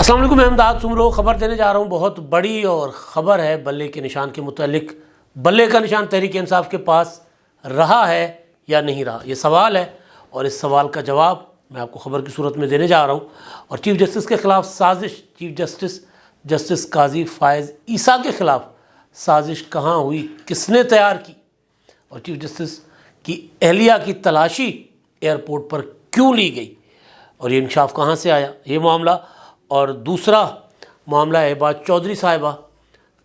السلام علیکم، میں امداد سمرو خبر دینے جا رہا ہوں۔ بہت بڑی اور خبر ہے بلے کے نشان کے متعلق۔ بلے کا نشان تحریک انصاف کے پاس رہا ہے یا نہیں رہا، یہ سوال ہے، اور اس سوال کا جواب میں آپ کو خبر کی صورت میں دینے جا رہا ہوں۔ اور چیف جسٹس کے خلاف سازش، چیف جسٹس قاضی فائز عیسیٰ کے خلاف سازش کہاں ہوئی، کس نے تیار کی، اور چیف جسٹس کی اہلیہ کی تلاشی ایئرپورٹ پر کیوں لی گئی، اور یہ انکشاف کہاں سے آیا، یہ معاملہ۔ اور دوسرا معاملہ احبا چودھری صاحبہ،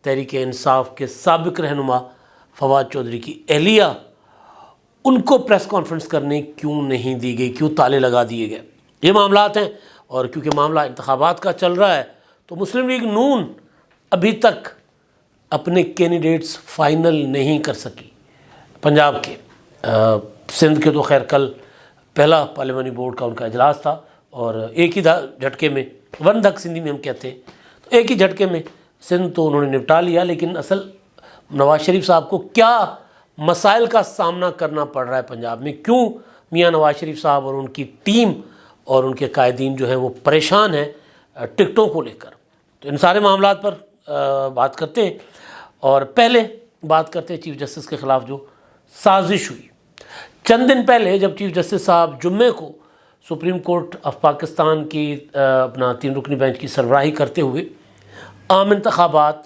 تحریک انصاف کے سابق رہنما فواد چودھری کی اہلیہ، ان کو پریس کانفرنس کرنے کیوں نہیں دی گئی، کیوں تالے لگا دیے گئے، یہ معاملات ہیں۔ اور کیونکہ معاملہ انتخابات کا چل رہا ہے تو مسلم لیگ نون ابھی تک اپنے کینڈیڈیٹس فائنل نہیں کر سکی پنجاب کے۔ سندھ کے تو خیر کل پہلا پارلیمانی بورڈ کا ان کا اجلاس تھا، اور ایک ہی جھٹکے میں ون دھک سندھی میں ہم کہتے ہیں، تو ایک ہی جھٹکے میں سندھ تو انہوں نے نپٹا لیا۔ لیکن اصل نواز شریف صاحب کو کیا مسائل کا سامنا کرنا پڑ رہا ہے پنجاب میں، کیوں میاں نواز شریف صاحب اور ان کی ٹیم اور ان کے قائدین جو ہیں وہ پریشان ہیں ٹکٹوں کو لے کر، تو ان سارے معاملات پر بات کرتے ہیں۔ اور پہلے بات کرتے ہیں چیف جسٹس کے خلاف جو سازش ہوئی۔ چند دن پہلے جب چیف جسٹس صاحب جمعے کو سپریم کورٹ آف پاکستان کی اپنا 3 رکنی بینچ کی سربراہی کرتے ہوئے عام انتخابات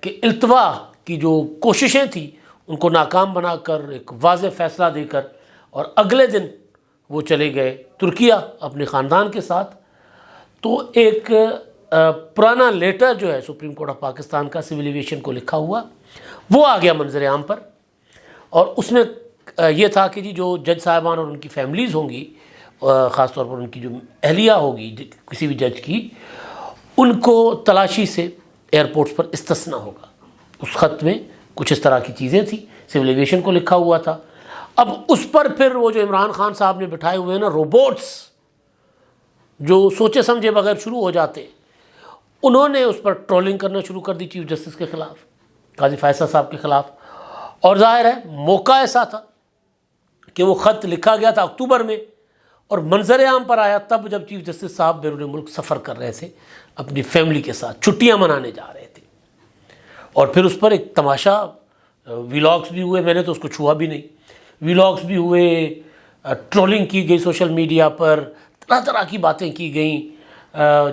کے التوا کی جو کوششیں تھیں ان کو ناکام بنا کر ایک واضح فیصلہ دے کر، اور اگلے دن وہ چلے گئے ترکیہ اپنے خاندان کے ساتھ، تو ایک پرانا لیٹر جو ہے سپریم کورٹ آف پاکستان کا سول ایویشن کو لکھا ہوا، وہ آ گیا منظر عام پر۔ اور اس میں یہ تھا کہ جی جو جج صاحبان اور ان کی فیملیز ہوں گی، خاص طور پر ان کی جو اہلیہ ہوگی کسی بھی جج کی، ان کو تلاشی سے ایئرپورٹس پر استثناء ہوگا۔ اس خط میں کچھ اس طرح کی چیزیں تھیں، سول ایویشن کو لکھا ہوا تھا۔ اب اس پر پھر وہ جو عمران خان صاحب نے بٹھائے ہوئے ہیں نا روبوٹس، جو سوچے سمجھے بغیر شروع ہو جاتے ہیں، انہوں نے اس پر ٹرولنگ کرنا شروع کر دی چیف جسٹس کے خلاف، قاضی فائز صاحب کے خلاف۔ اور ظاہر ہے موقع ایسا تھا کہ وہ خط لکھا گیا تھا اکتوبر میں، اور منظر عام پر آیا تب جب چیف جسٹس صاحب بیرون ملک سفر کر رہے تھے، اپنی فیملی کے ساتھ چھٹیاں منانے جا رہے تھے۔ اور پھر اس پر ایک تماشا، ویلاگس بھی ہوئے، میں نے تو اس کو چھوا بھی نہیں، ویلاگس بھی ہوئے، ٹرولنگ کی گئی سوشل میڈیا پر، طرح طرح کی باتیں کی گئیں۔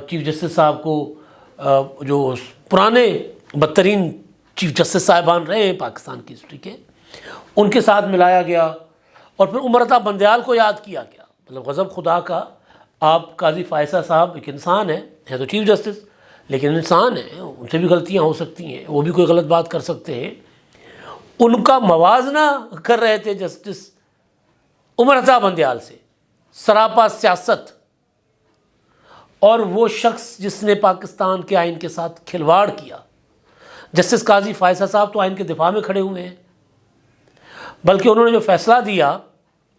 چیف جسٹس صاحب کو جو پرانے بدترین چیف جسٹس صاحبان رہے ہیں پاکستان کی ہسٹری کے، ان کے ساتھ ملایا گیا، اور پھر عمرتا بندیال کو یاد کیا گیا۔ مطلب غضب خدا کا، آپ قاضی فائزہ صاحب ایک انسان ہے تو چیف جسٹس، لیکن انسان ہیں، ان سے بھی غلطیاں ہو سکتی ہیں، وہ بھی کوئی غلط بات کر سکتے ہیں۔ ان کا موازنہ کر رہے تھے جسٹس عمرتا بندیال سے، سراپا سیاست، اور وہ شخص جس نے پاکستان کے آئین کے ساتھ کھلواڑ کیا۔ جسٹس قاضی فائزہ صاحب تو آئین کے دفاع میں کھڑے ہوئے ہیں، بلکہ انہوں نے جو فیصلہ دیا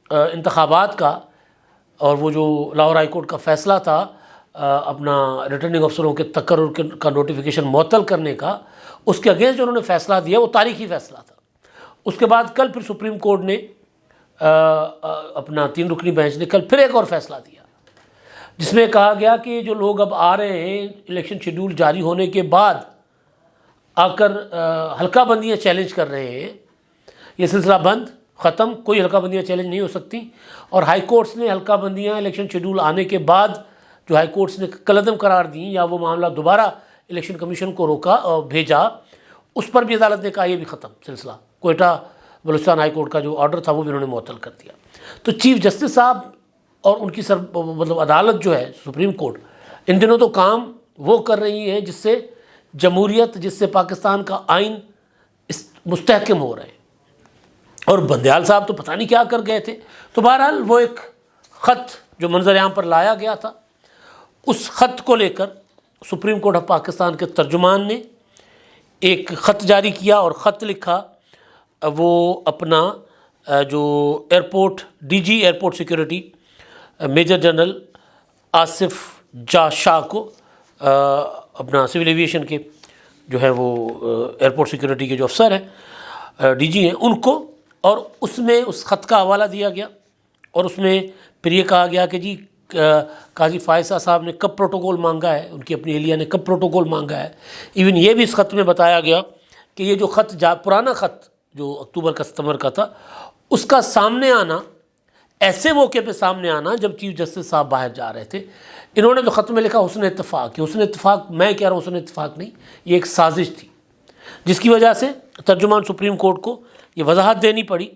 انتخابات کا، اور وہ جو لاہور ہائی کورٹ کا فیصلہ تھا اپنا ریٹرننگ افسروں کے تقرر کا نوٹیفیکیشن معطل کرنے کا، اس کے اگینسٹ جو انہوں نے فیصلہ دیا وہ تاریخی فیصلہ تھا۔ اس کے بعد کل پھر سپریم کورٹ نے اپنا 3 رکنی بینچ نے کل پھر ایک اور فیصلہ دیا، جس میں کہا گیا کہ جو لوگ اب آ رہے ہیں الیکشن شیڈول جاری ہونے کے بعد آ کر حلقہ بندیاں چیلنج کر رہے ہیں، یہ سلسلہ بند، ختم، کوئی حلقہ بندیاں چیلنج نہیں ہو سکتی۔ اور ہائی کورٹس نے حلقہ بندیاں الیکشن شیڈول آنے کے بعد جو ہائی کورٹس نے کالعدم قرار دیں، یا وہ معاملہ دوبارہ الیکشن کمیشن کو روکا اور بھیجا، اس پر بھی عدالت نے کہا یہ بھی ختم سلسلہ۔ کوئٹہ بلوچستان ہائی کورٹ کا جو آرڈر تھا وہ بھی انہوں نے معطل کر دیا۔ تو چیف جسٹس صاحب اور ان کی مطلب عدالت جو ہے سپریم کورٹ، ان دنوں تو کام وہ کر رہی ہے جس سے جمہوریت، جس سے پاکستان کا آئین مستحکم ہو رہے ہیں، اور بندیال صاحب تو پتہ نہیں کیا کر گئے تھے۔ تو بہرحال وہ ایک خط جو منظر عام پر لایا گیا تھا، اس خط کو لے کر سپریم کورٹ آف پاکستان کے ترجمان نے ایک خط جاری کیا، اور خط لکھا وہ اپنا جو airport D G airport security major general Asif جا شاہ کو، اپنا سول ایویشن کے جو ہے وہ ایئرپورٹ سیکورٹی کے جو افسر ہیں، ڈی جی ہیں، ان کو، اور اس میں اس خط کا حوالہ دیا گیا، اور اس میں پھر یہ کہا گیا کہ جی قاضی فائزہ صاحب نے کب پروٹوکول مانگا ہے، ان کی اپنی اہلیہ نے کب پروٹوکول مانگا ہے۔ ایون یہ بھی اس خط میں بتایا گیا کہ یہ جو خط پرانا خط جو اکتوبر کا ستمبر کا تھا، اس کا سامنے آنا، ایسے موقع پہ سامنے آنا جب چیف جسٹس صاحب باہر جا رہے تھے، انہوں نے تو خط میں لکھا حسن اتفاق، کہ حسن اتفاق، میں کہہ رہا ہوں حسن اتفاق نہیں، یہ ایک سازش تھی جس کی وجہ سے ترجمان سپریم کورٹ کو یہ وضاحت دینی پڑی،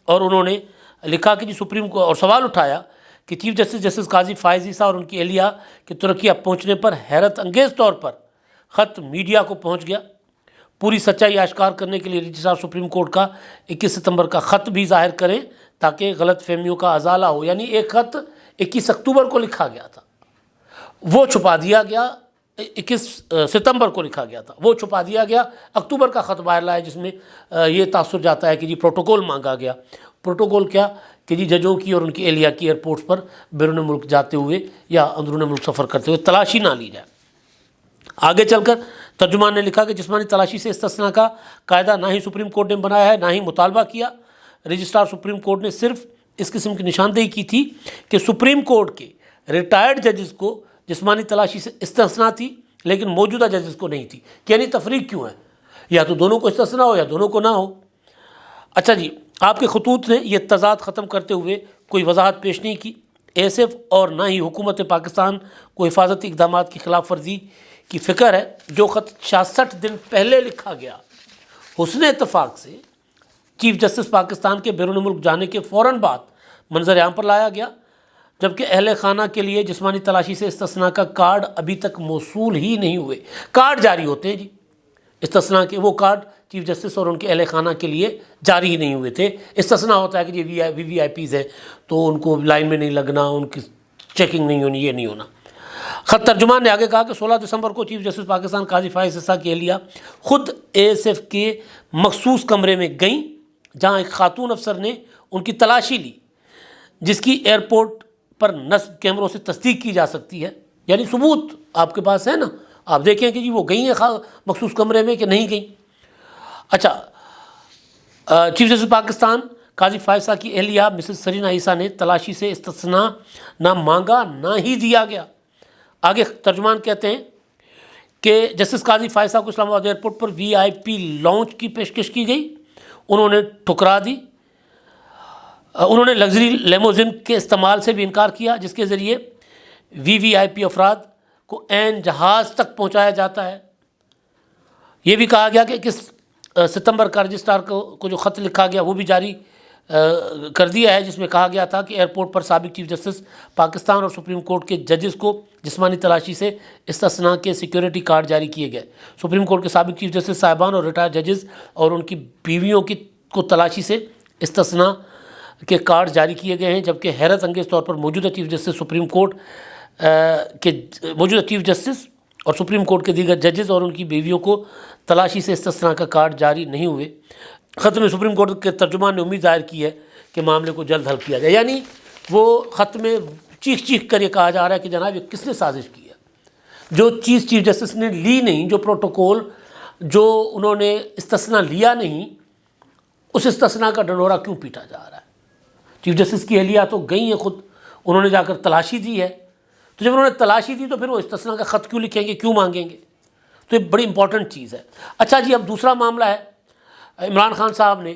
اور انہوں نے لکھا کہ جی سپریم کورٹ، اور سوال اٹھایا کہ چیف جسٹس قاضی فائز عیسیٰ اور ان کی اہلیہ کے ترکیہ پہنچنے پر حیرت انگیز طور پر خط میڈیا کو پہنچ گیا۔ پوری سچائی آشکار کرنے کے لیے رجسٹرار سپریم کورٹ کا 21 ستمبر کا خط بھی ظاہر کریں تاکہ غلط فہمیوں کا ازالہ ہو، یعنی ایک خط 21 اکتوبر کو لکھا گیا تھا، وہ چھپا دیا گیا، 21 ستمبر کو لکھا گیا تھا، وہ چھپا دیا گیا، اکتوبر کا خط باہر لایا جس میں یہ تاثر جاتا ہے کہ جی پروٹوکول مانگا گیا۔ پروٹوکول کیا کہ جی ججوں کی اور ان کی اہلیہ کی ایئرپورٹس پر بیرون ملک جاتے ہوئے یا اندرون ملک سفر کرتے ہوئے تلاشی نہ لی جائے۔ آگے چل کر ترجمان نے لکھا کہ جسمانی تلاشی سے استثناء کا قاعدہ نہ ہی سپریم کورٹ نے بنایا ہے، نہ ہی مطالبہ کیا۔ رجسٹرار سپریم کورٹ نے صرف اس قسم کی نشاندہی کی تھی کہ سپریم کورٹ کے ریٹائرڈ ججز کو جسمانی تلاشی سے استثناء تھی لیکن موجودہ ججز کو نہیں تھی، یعنی تفریق کیوں ہے، یا تو دونوں کو استثناء ہو یا دونوں کو نہ ہو۔ اچھا جی، آپ کے خطوط نے یہ تضاد ختم کرتے ہوئے کوئی وضاحت پیش نہیں کی۔ ایس ایف اور نہ ہی حکومت پاکستان کو حفاظتی اقدامات کی خلاف ورزی کی فکر ہے۔ جو خط 66 دن پہلے لکھا گیا حسن اتفاق سے چیف جسٹس پاکستان کے بیرون ملک جانے کے فوراً بعد منظر عام پر لایا گیا، جبکہ اہل خانہ کے لیے جسمانی تلاشی سے استثناء کا کارڈ ابھی تک موصول ہی نہیں ہوئے۔ کارڈ جاری ہوتے ہیں جی استثناء کے، وہ کارڈ چیف جسٹس اور ان کے اہل خانہ کے لیے جاری ہی نہیں ہوئے تھے۔ استثناء ہوتا ہے کہ جی وی آئی پیز ہیں تو ان کو لائن میں نہیں لگنا، ان کی چیکنگ نہیں ہونی، یہ نہیں ہونا۔ خط ترجمان نے آگے کہا کہ 16 دسمبر کو چیف جسٹس پاکستان قاضی فائز عیسیٰ کی اہلیہ خود ایس ایف کے مخصوص کمرے میں گئیں جہاں ایک خاتون افسر نے ان کی تلاشی لی، جس کی ایئرپورٹ پر نصب کیمروں سے تصدیق کی جا سکتی ہے، یعنی ثبوت آپ کے پاس ہے نا، آپ دیکھیں کہ جی وہ گئی ہیں مخصوص کمرے میں کہ نہیں گئیں۔ اچھا، چیف جسٹس پاکستان قاضی فائز عیسیٰ کی اہلیہ مسز سرینا عیسیٰ نے تلاشی سے استثناء نہ مانگا نہ ہی دیا گیا۔ آگے ترجمان کہتے ہیں کہ جسٹس قاضی فائز عیسیٰ کو اسلام آباد ایئرپورٹ پر وی آئی پی لانچ کی پیشکش کی گئی، انہوں نے ٹھکرا دی۔ انہوں نے لگژری لیموزن کے استعمال سے بھی انکار کیا جس کے ذریعے وی آئی پی افراد کو عین جہاز تک پہنچایا جاتا ہے۔ یہ بھی کہا گیا کہ 21 ستمبر کا رجسٹرار کو جو خط لکھا گیا وہ بھی جاری کر دیا ہے، جس میں کہا گیا تھا کہ ایئرپورٹ پر سابق چیف جسٹس پاکستان اور سپریم کورٹ کے ججز کو جسمانی تلاشی سے استثناء کے سیکیورٹی کارڈ جاری کیے گئے۔ سپریم کورٹ کے سابق چیف جسٹس صاحبان اور ریٹائر ججز اور ان کی بیویوں کو تلاشی سے استثناء کے کارڈ جاری کیے گئے ہیں، جبکہ حیرت انگیز طور پر موجودہ چیف جسٹس سپریم کورٹ کے موجودہ چیف جسٹس اور سپریم کورٹ کے دیگر ججز اور ان کی بیویوں کو تلاشی سے استثناء کا کارڈ جاری نہیں ہوئے۔ خط میں سپریم کورٹ کے ترجمان نے امید ظاہر کی ہے کہ معاملے کو جلد حل کیا جائے، یعنی وہ خط میں چیخ چیخ کر یہ کہا جا رہا ہے کہ جناب یہ کس نے سازش کی ہے، جو چیز چیف جسٹس نے لی نہیں، جو پروٹوکول جو انہوں نے استثناء لیا نہیں، اس استثناء کا ڈنڈورا کیوں پیٹا جا رہا ہے۔ چیف جسٹس کی اہلیہ تو گئی ہیں خود، انہوں نے جا کر تلاشی دی ہے، تو جب انہوں نے تلاشی دی تو پھر وہ استثناء کا خط کیوں لکھیں گے، کیوں مانگیں گے؟ تو یہ بڑی امپورٹنٹ چیز ہے۔ اچھا جی، اب دوسرا معاملہ ہے، عمران خان صاحب نے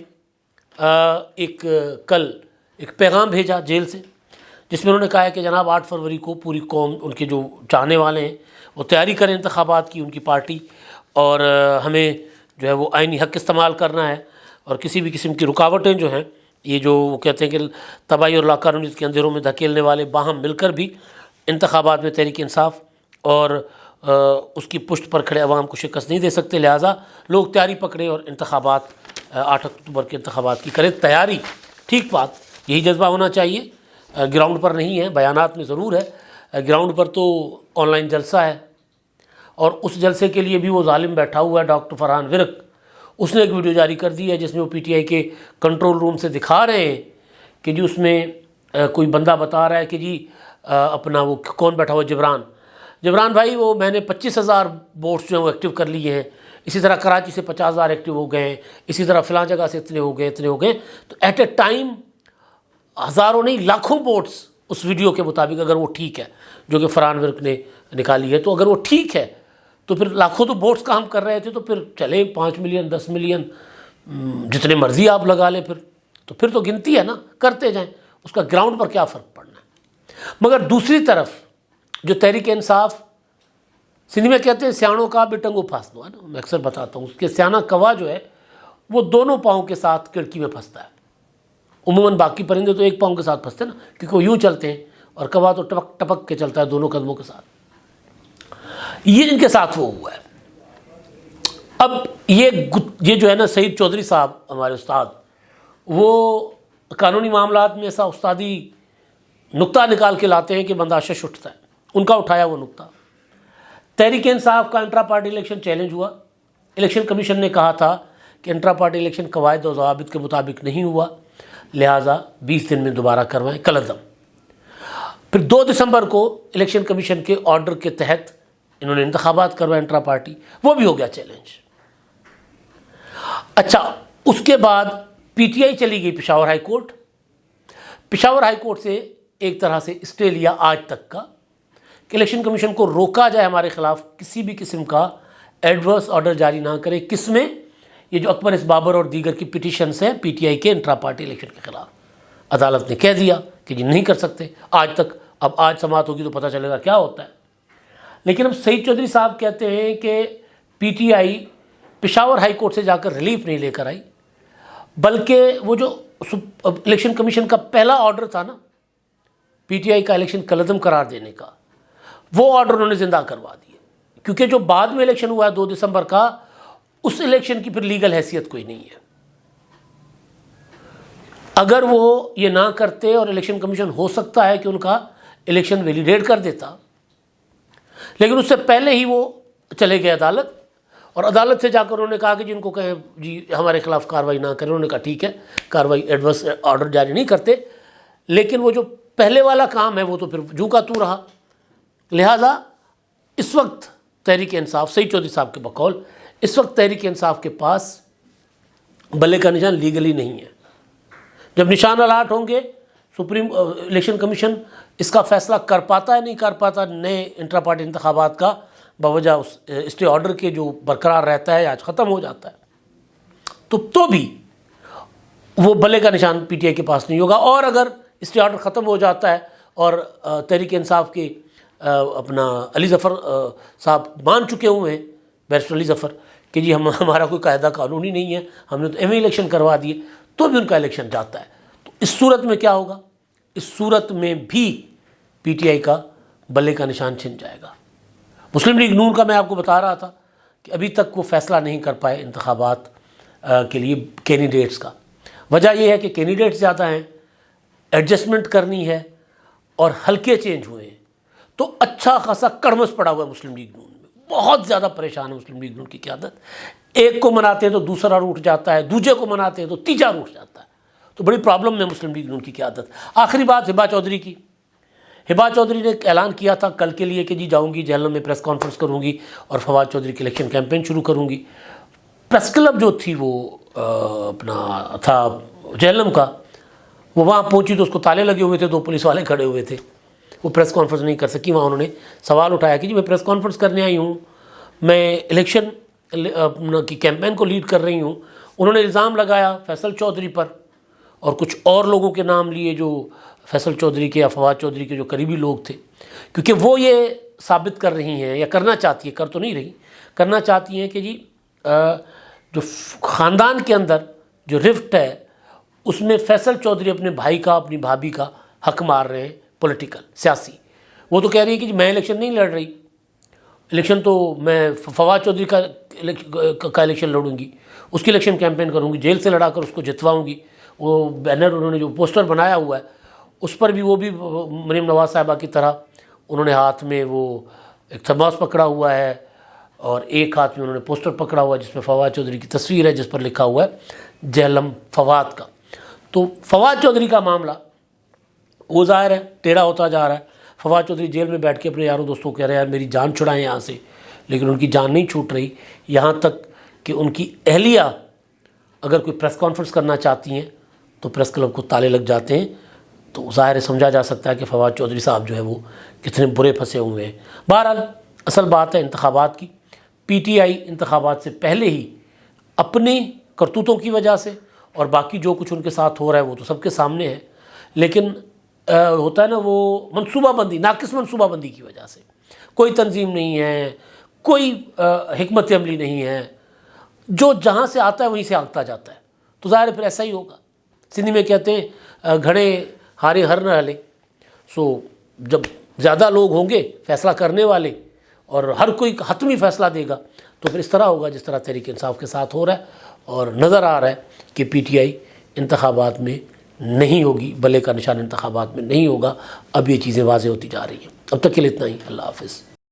کل ایک پیغام بھیجا جیل سے، جس میں انہوں نے کہا ہے کہ جناب 8 فروری کو پوری قوم، ان کے جو چاہنے والے ہیں وہ تیاری کریں انتخابات کی، ان کی پارٹی، اور ہمیں جو ہے وہ آئینی حق استعمال کرنا ہے، اور کسی بھی قسم کی رکاوٹیں جو ہیں، یہ جو وہ کہتے ہیں کہ تباہی اور لاقانونیت کے اندھیروں میں دھکیلنے والے، باہم مل کر بھی انتخابات میں تحریک انصاف اور اس کی پشت پر کھڑے عوام کو شکست نہیں دے سکتے، لہٰذا لوگ تیاری پکڑیں اور انتخابات 8 اکتوبر کے انتخابات کی کریں تیاری۔ ٹھیک بات، یہی جذبہ ہونا چاہیے، گراؤنڈ پر نہیں ہے، بیانات میں ضرور ہے، گراؤنڈ پر تو آن لائن جلسہ ہے، اور اس جلسے کے لیے بھی وہ ظالم بیٹھا ہوا ہے ڈاکٹر فرحان ورق، اس نے ایک ویڈیو جاری کر دی ہے جس میں وہ پی ٹی آئی کے کنٹرول روم سے دکھا رہے ہیں کہ جی اس میں کوئی بندہ بتا رہا ہے کہ جی اپنا وہ کون بیٹھا ہوا، جبران بھائی، وہ میں نے 25,000 ووٹس جو ہیں وہ ایکٹیو کر لیے ہیں، اسی طرح کراچی سے 50,000 ایکٹیو ہو گئے ہیں، اسی طرح فلاں جگہ سے اتنے ہو گئے، تو ایٹ اے ٹائم ہزاروں نہیں لاکھوں ووٹس اس ویڈیو کے مطابق اگر وہ ٹھیک ہے جو کہ فرحان ورک نے نکالی ہے، تو اگر وہ ٹھیک ہے تو پھر لاکھوں تو ووٹس کا ہم کر رہے تھے، تو پھر چلے 5 ملین 10 ملین جتنے مرضی آپ لگا لیں، پھر تو گنتی ہے نا، کرتے جائیں، اس کا گراؤنڈ پر کیا فرق پڑنا ہے۔ مگر دوسری طرف جو تحریک انصاف، سندھی میں کہتے ہیں سیاڑوں کا بٹنگو پھانسدو ہے نا، میں اکثر بتاتا ہوں، اس کے سیانا کوا جو ہے وہ دونوں پاؤں کے ساتھ کھڑکی میں پھنستا ہے۔ عموماً باقی پرندے تو ایک پاؤں کے ساتھ پھنستے ہیں نا، کیونکہ وہ یوں چلتے ہیں، اور کوا تو ٹپک ٹپک کے چلتا ہے دونوں قدموں کے ساتھ۔ یہ ان کے ساتھ وہ ہوا ہے۔ اب یہ جو ہے نا سعید چودھری صاحب ہمارے استاد، وہ قانونی معاملات میں ایسا استادی نقطہ نکال کے لاتے ہیں کہ بندہ شش اٹھتا ہے۔ ان کا اٹھایا وہ نقطہ، تحریک انصاف کا انٹرا پارٹی الیکشن چیلنج ہوا۔ الیکشن کمیشن نے کہا تھا کہ انٹرا پارٹی الیکشن قواعد و ضوابط کے مطابق نہیں ہوا، لہٰذا 20 دن میں دوبارہ کروائیں، کالعدم۔ پھر 2 دسمبر کو الیکشن کمیشن کے آرڈر کے تحت انہوں نے انتخابات کروائے انٹرا پارٹی، وہ بھی ہو گیا چیلنج۔ اچھا، اس کے بعد پی ٹی آئی چلی گئی Peshawar high court. Peshawar high court سے ایک طرح سے اسٹے لیا آج تک کا کہ الیکشن کمیشن کو روکا جائے ہمارے خلاف کسی بھی قسم کا ایڈورس آرڈر جاری نہ کرے۔ کس میں؟ یہ جو اکبر اس بابر اور دیگر کی پٹیشنز ہیں پی ٹی آئی کے انٹرا پارٹی الیکشن کے خلاف، عدالت نے کہہ دیا کہ جی نہیں کر سکتے آج تک۔ اب آج سماعت ہوگی تو پتہ چلے گا کیا ہوتا ہے۔ لیکن اب سعید چودھری صاحب کہتے ہیں کہ P T I Peshawar high court سے جا کر ریلیف نہیں لے کر آئی، بلکہ وہ جو الیکشن کمیشن کا پہلا آرڈر تھا نا پی ٹی آئی کا الیکشن کالعدم قرار دینے کا، وہ آرڈر انہوں نے زندہ کروا دیے، کیونکہ جو بعد میں الیکشن ہوا ہے 2 دسمبر کا، اس الیکشن کی پھر لیگل حیثیت کوئی نہیں ہے۔ اگر وہ یہ نہ کرتے اور الیکشن کمیشن ہو سکتا ہے کہ ان کا الیکشن ویلیڈیٹ کر دیتا، لیکن اس سے پہلے ہی وہ چلے گئے عدالت، اور عدالت سے جا کر انہوں نے کہا کہ جن کو کہیں جی ہمارے خلاف کارروائی نہ کریں، انہوں نے کہا ٹھیک ہے، کارروائی ایڈورس آرڈر جاری نہیں کرتے، لیکن وہ جو پہلے والا کام ہے وہ تو پھر جوں کا تو رہا۔ لہٰذا اس وقت تحریک انصاف، سعید چودھری صاحب کے بقول، اس وقت تحریک انصاف کے پاس بلے کا نشان لیگلی نہیں ہے۔ جب نشان الاٹ ہوں گے، سپریم الیکشن کمیشن اس کا فیصلہ کر پاتا ہے نہیں کر پاتا نئے انٹرا پارٹی انتخابات کا، بوجہ اس اسٹے آرڈر کے جو برقرار رہتا ہے آج ختم ہو جاتا ہے، تو بھی وہ بلے کا نشان پی ٹی آئی کے پاس نہیں ہوگا۔ اور اگر اسٹے آرڈر ختم ہو جاتا ہے اور تحریک انصاف کے اپنا علی ظفر صاحب مان چکے ہوئے ہیں، بیرسٹر علی ظفر، کہ جی ہمارا کوئی قاعدہ قانونی نہیں ہے، ہم نے تو ایم الیکشن کروا دیے، تو بھی ان کا الیکشن جاتا ہے۔ تو اس صورت میں کیا ہوگا؟ اس صورت میں بھی پی ٹی آئی کا بلے کا نشان چھن جائے گا۔ مسلم لیگ نون کا میں آپ کو بتا رہا تھا کہ ابھی تک وہ فیصلہ نہیں کر پائے انتخابات کے لیے کینڈیڈیٹس کا۔ وجہ یہ ہے کہ کینڈیڈیٹس زیادہ ہیں، ایڈجسٹمنٹ کرنی ہے، اور حلقے چینج ہوئے ہیں، تو اچھا خاصا کڑمس پڑا ہوا ہے مسلم لیگ نون میں، بہت زیادہ پریشان ہے مسلم لیگ نون کی قیادت۔ ایک کو مناتے ہیں تو دوسرا روٹ جاتا ہے، دوسرے کو مناتے ہیں تو تیجا روٹ جاتا ہے، تو بڑی پرابلم ہے مسلم لیگ نون کی قیادت۔ آخری بات ہبا چودھری کی۔ ہبا چودھری نے ایک اعلان کیا تھا کل کے لیے کہ جی جاؤں گی جہلم میں پریس کانفرنس کروں گی اور فواد چودھری کی الیکشن کیمپین شروع کروں گی۔ پریس کلب جو تھی وہ اپنا تھا جہلم کا، وہ وہاں پہنچی تو اس کو تالے لگے ہوئے تھے، 2 پولیس والے کھڑے ہوئے تھے، وہ پریس کانفرنس نہیں کر سکی۔ وہاں انہوں نے سوال اٹھایا کہ جی میں پریس کانفرنس کرنے آئی ہوں، میں الیکشن کی کیمپین کو لیڈ کر رہی ہوں۔ انہوں نے الزام لگایا فیصل چودھری پر اور کچھ اور لوگوں کے نام لیے جو فیصل چودھری کے یا فواد چودھری کے جو قریبی لوگ تھے، کیونکہ وہ یہ ثابت کر رہی ہیں یا کرنا چاہتی ہیں، کر تو نہیں رہی، کرنا چاہتی ہیں کہ جی جو خاندان کے اندر جو رفٹ ہے اس میں فیصل چودھری اپنے بھائی کا اپنی بھابھی کا حق مار رہے ہیں، پولیٹیکل سیاسی۔ وہ تو کہہ رہی ہے کہ جی میں الیکشن نہیں لڑ رہی، الیکشن تو میں فواد چودھری کا الیکشن لڑوں گی، اس کی الیکشن کیمپین کروں گی، جیل سے لڑا کر اس کو جتواؤں گی۔ وہ بینر انہوں نے جو پوسٹر بنایا ہوا ہے اس پر بھی وہ بھی مریم نواز صاحبہ کی طرح انہوں نے ہاتھ میں وہ ایک تھرماس پکڑا ہوا ہے اور ایک ہاتھ میں انہوں نے پوسٹر پکڑا ہوا ہے جس میں فواد چودھری کی تصویر ہے، جس پر لکھا ہوا ہے جہلم فواد کا۔ تو فواد چودھری کا معاملہ وہ ظاہر ہے ٹیڑھا ہوتا جا رہا ہے۔ فواد چودھری جیل میں بیٹھ کے اپنے یاروں دوستوں کو کہہ رہے ہیں یار میری جان چھڑائیں یہاں سے، لیکن ان کی جان نہیں چھوٹ رہی، یہاں تک کہ ان کی اہلیہ اگر کوئی پریس کانفرنس کرنا چاہتی ہیں تو پریس کلب کو تالے لگ جاتے ہیں، تو ظاہر سمجھا جا سکتا ہے کہ فواد چودھری صاحب جو ہے وہ کتنے برے پھنسے ہوئے ہیں۔ بہرحال اصل بات ہے انتخابات کی۔ پی ٹی آئی انتخابات سے پہلے ہی اپنی کرتوتوں کی وجہ سے، اور باقی جو کچھ ان کے ساتھ ہو رہا ہے وہ تو سب کے سامنے ہے، لیکن ہوتا ہے نا وہ منصوبہ بندی، ناقص منصوبہ بندی کی وجہ سے، کوئی تنظیم نہیں ہے، کوئی حکمت عملی نہیں ہے، جو جہاں سے آتا ہے وہیں سے آگتا جاتا ہے، تو ظاہر پھر ایسا ہی ہوگا۔ سندھی میں کہتے ہیں گھڑے ہارے ہر نہ ہلے۔ سو جب زیادہ لوگ ہوں گے فیصلہ کرنے والے اور ہر کوئی حتمی فیصلہ دے گا تو پھر اس طرح ہوگا جس طرح تحریک انصاف کے ساتھ ہو رہا ہے، اور نظر آ رہا ہے کہ پی ٹی آئی انتخابات میں نہیں ہوگی، بلے کا نشان انتخابات میں نہیں ہوگا۔ اب یہ چیزیں واضح ہوتی جا رہی ہیں۔ اب تک کے لیے اتنا ہی، اللہ حافظ۔